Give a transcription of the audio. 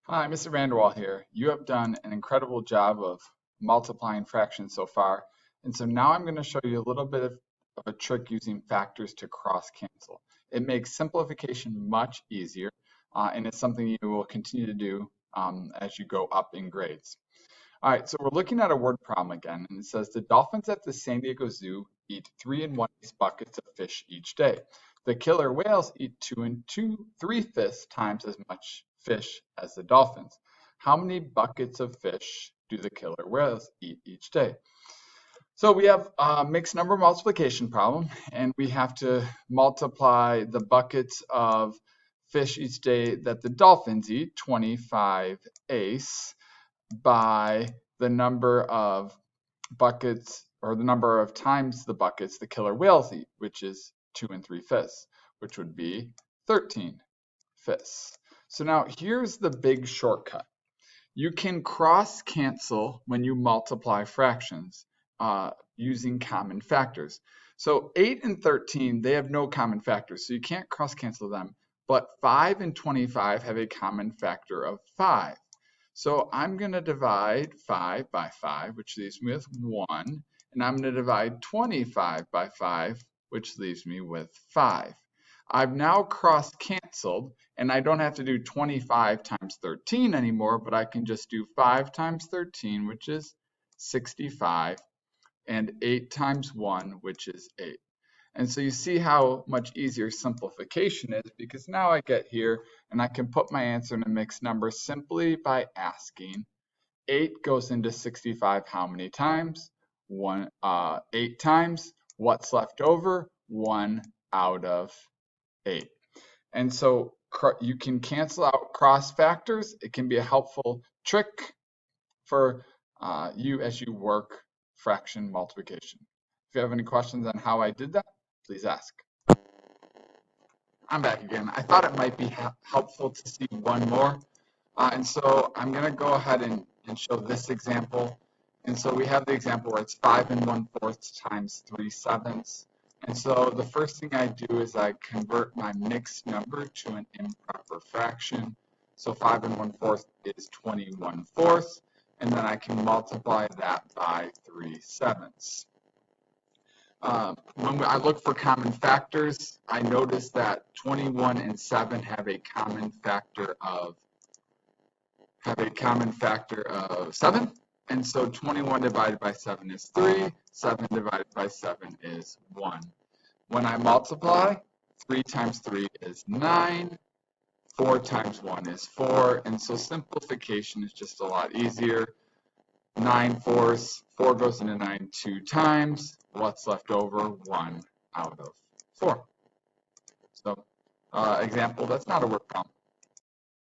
Hi, Mr. Vanderwall here. You have done an incredible job of multiplying fractions so far. And so now I'm going to show you a little bit of a trick using factors to cross cancel. It makes simplification much easier, and it's something you will continue to do as you go up in grades. All right, so we're looking at a word problem again, and it says the dolphins at the San Diego Zoo eat 3 1/8 buckets of fish each day. The killer whales eat 2 3/5 times as much fish as the dolphins. How many buckets of fish do the killer whales eat each day? So we have a mixed number multiplication problem, and we have to multiply the buckets of fish each day that the dolphins eat, 25 ace, by the number of buckets or the number of times the buckets the killer whales eat, which is 2 3/5, which would be 13/5. So now here's the big shortcut. You can cross cancel when you multiply fractions using common factors. So 8 and 13, they have no common factors, so you can't cross cancel them. But 5 and 25 have a common factor of 5. So I'm going to divide 5 by 5, which leaves me with 1. And I'm going to divide 25 by 5, which leaves me with 5. I've now cross-canceled, and I don't have to do 25 times 13 anymore, but I can just do 5 times 13, which is 65, and 8 times 1, which is 8. And so you see how much easier simplification is, because now I get here and I can put my answer in a mixed number simply by asking 8 goes into 65 how many times? 8 times. What's left over? 1 out of 8. And so you can cancel out cross factors. It can be a helpful trick for you as you work fraction multiplication. If you have any questions on how I did that, please ask. I'm back again. I thought it might be helpful to see one more. And so I'm going to go ahead and show this example. And so we have the example where it's 5 1/4 times 3/7. And so the first thing I do is I convert my mixed number to an improper fraction. So 5 1/4 is 20 1/4. And then I can multiply that by 3/7. When I look for common factors, I notice that 21 and 7 have a common factor of 7. And so 21 divided by 7 is 3. 7 divided by 7 is 1. When I multiply, 3 times 3 is 9. 4 times 1 is 4. And so simplification is just a lot easier. 9/4, 4 goes into 9 2 times. What's left over? 1 out of 4. So example, that's not a word problem.